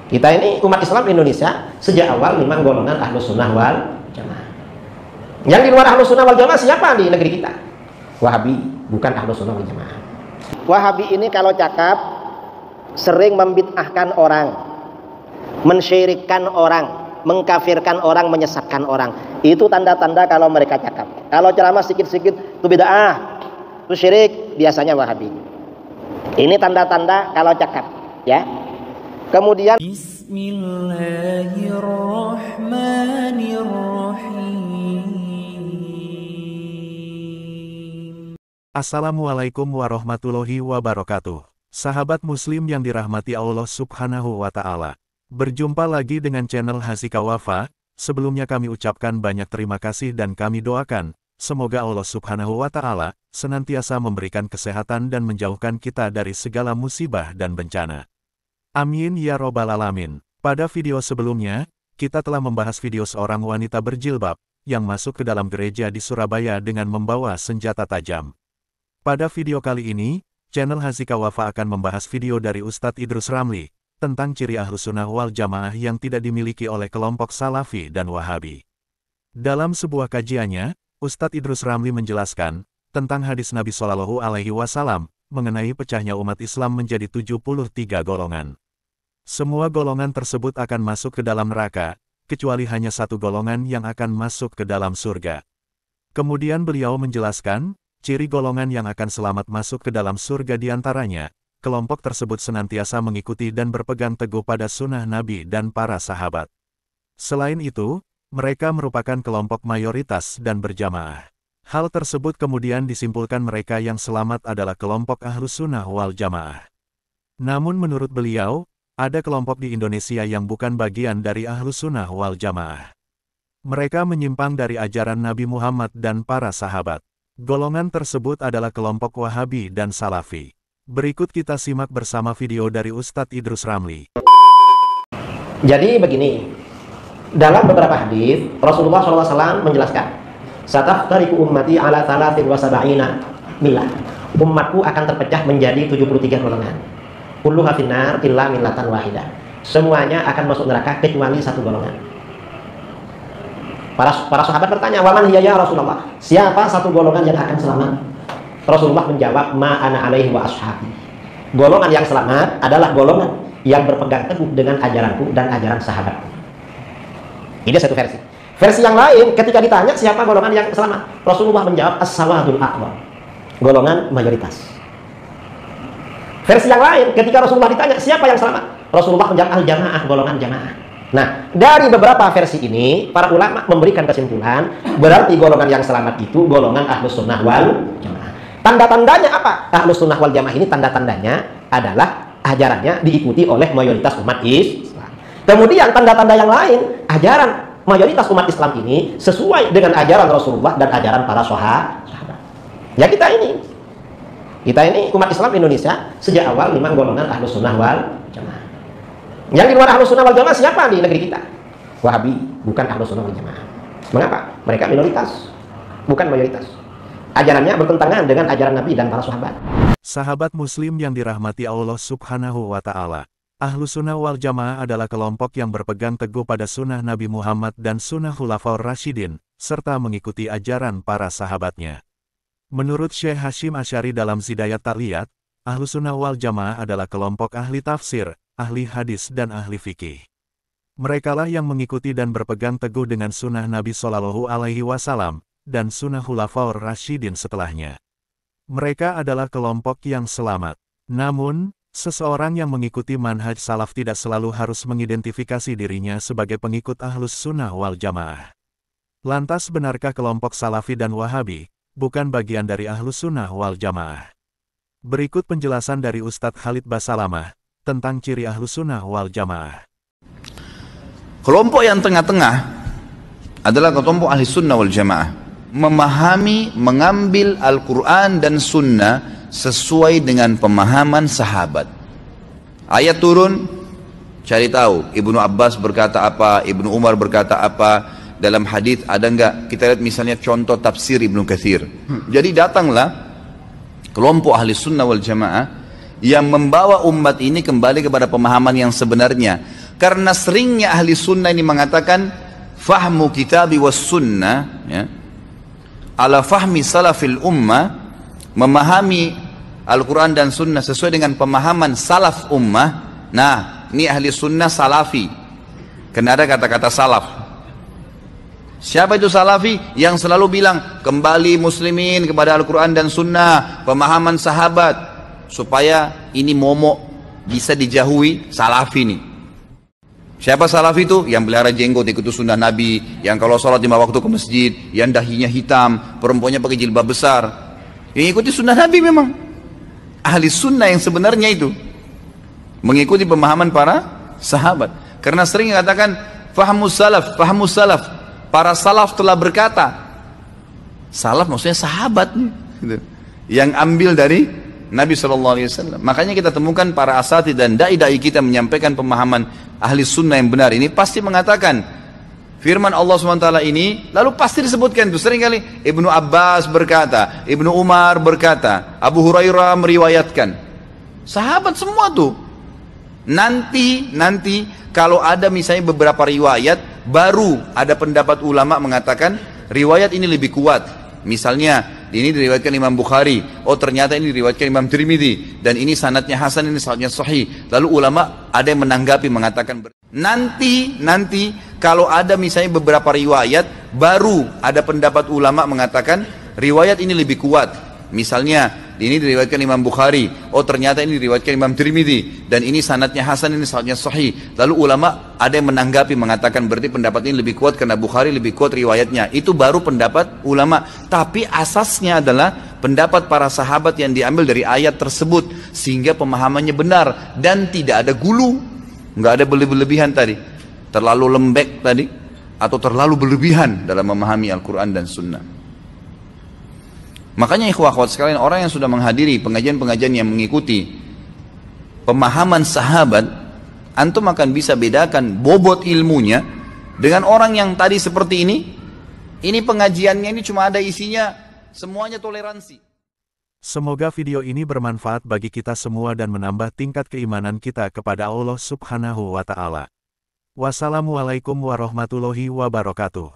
Kita ini umat Islam di Indonesia sejak awal memang golongan Ahlus Sunnah wal Jamaah. Yang di luar Ahlus Sunnah wal Jamaah siapa di negeri kita? Wahabi, bukan Ahlus Sunnah wal Jamaah. Wahabi ini kalau cakap sering membid'ahkan orang, mensyirikkan orang, mengkafirkan orang, menyesatkan orang. Itu tanda-tanda kalau mereka cakap. Kalau ceramah sedikit-sedikit itu bid'ah, itu syirik, biasanya Wahabi. Ini tanda-tanda kalau cakap, ya. Kemudian Bismillahirrahmanirrahim. Assalamualaikum warahmatullahi wabarakatuh. Sahabat muslim yang dirahmati Allah subhanahu wa ta'ala. Berjumpa lagi dengan channel Hasika Wafa. Sebelumnya kami ucapkan banyak terima kasih dan kami doakan semoga Allah subhanahu wa ta'ala senantiasa memberikan kesehatan dan menjauhkan kita dari segala musibah dan bencana. Amin ya robbal alamin. Pada video sebelumnya, kita telah membahas video seorang wanita berjilbab yang masuk ke dalam gereja di Surabaya dengan membawa senjata tajam. Pada video kali ini, channel Hasika Wafa akan membahas video dari Ustadz Idrus Ramli tentang ciri Ahlus Sunnah wal Jamaah yang tidak dimiliki oleh kelompok Salafi dan Wahabi. Dalam sebuah kajiannya, Ustadz Idrus Ramli menjelaskan tentang hadis Nabi Shallallahu Alaihi Wasallam mengenai pecahnya umat Islam menjadi 73 golongan. Semua golongan tersebut akan masuk ke dalam neraka, kecuali hanya satu golongan yang akan masuk ke dalam surga. Kemudian beliau menjelaskan, ciri golongan yang akan selamat masuk ke dalam surga diantaranya, kelompok tersebut senantiasa mengikuti dan berpegang teguh pada sunnah Nabi dan para sahabat. Selain itu, mereka merupakan kelompok mayoritas dan berjamaah. Hal tersebut kemudian disimpulkan mereka yang selamat adalah kelompok Ahlus Sunnah wal Jamaah. Namun menurut beliau, ada kelompok di Indonesia yang bukan bagian dari Ahlus Sunnah wal Jamaah. Mereka menyimpang dari ajaran Nabi Muhammad dan para sahabat. Golongan tersebut adalah kelompok Wahabi dan Salafi. Berikut kita simak bersama video dari Ustadz Idrus Ramli. Jadi begini, dalam beberapa hadis Rasulullah SAW menjelaskan, "Sataftariqu ummati ala 73 millah." Umatku akan terpecah menjadi 73 golongan. Kulluha finnar illa millatan wahidah. Semuanya akan masuk neraka kecuali satu golongan. Para sahabat bertanya, "Wa man hiya ya Rasulullah?" Siapa satu golongan yang akan selamat? Rasulullah menjawab, "Ma ana alaihi wa ashabi." Golongan yang selamat adalah golongan yang berpegang teguh dengan ajaranku dan ajaran sahabatku. Ini satu versi. Versi yang lain, ketika ditanya siapa golongan yang selamat, Rasulullah menjawab, "As-sawadul a'dham." Golongan mayoritas. Versi yang lain, ketika Rasulullah ditanya siapa yang selamat, Rasulullah menjawab, "Al-jamaah," golongan jamaah. Nah, dari beberapa versi ini, para ulama memberikan kesimpulan, berarti golongan yang selamat itu golongan Ahlus Sunnah wal Jamaah. Tanda-tandanya apa? Ahlus Sunnah wal Jamaah ini tanda-tandanya adalah ajarannya diikuti oleh mayoritas umat Islam. Kemudian tanda-tanda yang lain, ajaran mayoritas umat Islam ini sesuai dengan ajaran Rasulullah dan ajaran para sahabat. Ya kita ini umat Islam Indonesia sejak awal memang golongan Ahlus Sunnah wal Jamaah. Yang di luar Ahlus Sunnah wal Jamaah siapa di negeri kita? Wahabi, bukan Ahlus Sunnah wal Jamaah. Mengapa? Mereka minoritas, bukan mayoritas. Ajarannya bertentangan dengan ajaran Nabi dan para sahabat. Sahabat muslim yang dirahmati Allah subhanahu wa ta'ala. Ahlus Sunnah wal Jamaah adalah kelompok yang berpegang teguh pada sunnah Nabi Muhammad dan sunnah Khulafaur Rasyidin, serta mengikuti ajaran para sahabatnya. Menurut Syekh Hashim Asy'ari dalam Zidayat Ta'liyat, Ahlus Sunnah wal Jamaah adalah kelompok ahli tafsir, ahli hadis dan ahli fikih. Merekalah yang mengikuti dan berpegang teguh dengan sunnah Nabi Shallallahu Alaihi Wasallam dan sunnah Khulafaur Rasyidin setelahnya. Mereka adalah kelompok yang selamat. Namun, seseorang yang mengikuti manhaj salaf tidak selalu harus mengidentifikasi dirinya sebagai pengikut Ahlus Sunnah wal Jamaah. Lantas benarkah kelompok Salafi dan Wahabi bukan bagian dari Ahlus Sunnah wal Jamaah? Berikut penjelasan dari Ustadz Khalid Basalamah tentang ciri Ahlus Sunnah wal Jamaah. Kelompok yang tengah-tengah adalah kelompok Ahlus Sunnah wal Jamaah. Memahami, mengambil Al-Quran dan Sunnah sesuai dengan pemahaman sahabat. Ayat turun, cari tahu Ibnu Abbas berkata apa, Ibnu Umar berkata apa. Dalam hadis ada enggak? Kita lihat misalnya contoh tafsir Ibnu Katsir. Jadi datanglah kelompok ahli sunnah wal jamaah yang membawa umat ini kembali kepada pemahaman yang sebenarnya. Karena seringnya ahli sunnah ini mengatakan fahmu kitabi was sunnah, ya, ala fahmi salafil ummah, memahami Al-Quran dan sunnah sesuai dengan pemahaman salaf ummah. Nah, ini ahli sunnah salafi, karena ada kata-kata salaf. Siapa itu salafi? Yang selalu bilang kembali muslimin kepada Al-Quran dan sunnah, pemahaman sahabat, supaya ini momok bisa dijauhi. Salafi ini. Siapa salafi itu? Yang pelihara jenggot, ikut sunnah Nabi, yang kalau sholat 5 waktu ke masjid, yang dahinya hitam, perempuannya pakai jilbab besar, yang ikuti sunnah Nabi. Memang ahli sunnah yang sebenarnya itu mengikuti pemahaman para sahabat. Karena sering katakan fahamus salaf, fahamus salaf, para salaf telah berkata. Salaf maksudnya sahabat gitu, yang ambil dari Nabi SAW. Makanya kita temukan para asatidz dan dai-dai kita menyampaikan pemahaman ahli sunnah yang benar ini pasti mengatakan firman Allah SWT ini, lalu pasti disebutkan itu seringkali. Ibnu Abbas berkata, Ibnu Umar berkata, Abu Hurairah meriwayatkan. Sahabat semua tuh. Nanti kalau ada misalnya beberapa riwayat, baru ada pendapat ulama mengatakan riwayat ini lebih kuat. Misalnya ini diriwayatkan Imam Bukhari, oh ternyata ini diriwayatkan Imam Tirmidzi, dan ini sanadnya hasan, ini sanadnya sahih. Lalu ulama ada yang menanggapi mengatakan nanti kalau ada misalnya beberapa riwayat, baru ada pendapat ulama mengatakan riwayat ini lebih kuat. Misalnya ini diriwayatkan Imam Bukhari, oh ternyata ini diriwayatkan Imam Tirmidzi, dan ini sanadnya hasan, ini sanadnya sahih. Lalu ulama ada yang menanggapi mengatakan berarti pendapat ini lebih kuat karena Bukhari lebih kuat riwayatnya. Itu baru pendapat ulama. Tapi asasnya adalah pendapat para sahabat yang diambil dari ayat tersebut, sehingga pemahamannya benar dan tidak ada gulu, nggak ada berlebihan tadi, terlalu lembek tadi, atau terlalu berlebihan dalam memahami Al-Quran dan Sunnah. Makanya ikhwah akhwat sekalian, orang yang sudah menghadiri pengajian-pengajian yang mengikuti pemahaman sahabat, antum akan bisa bedakan bobot ilmunya dengan orang yang tadi seperti ini. Ini pengajiannya ini cuma ada isinya semuanya toleransi. Semoga video ini bermanfaat bagi kita semua dan menambah tingkat keimanan kita kepada Allah Subhanahu wa Ta'ala. Wassalamualaikum warahmatullahi wabarakatuh.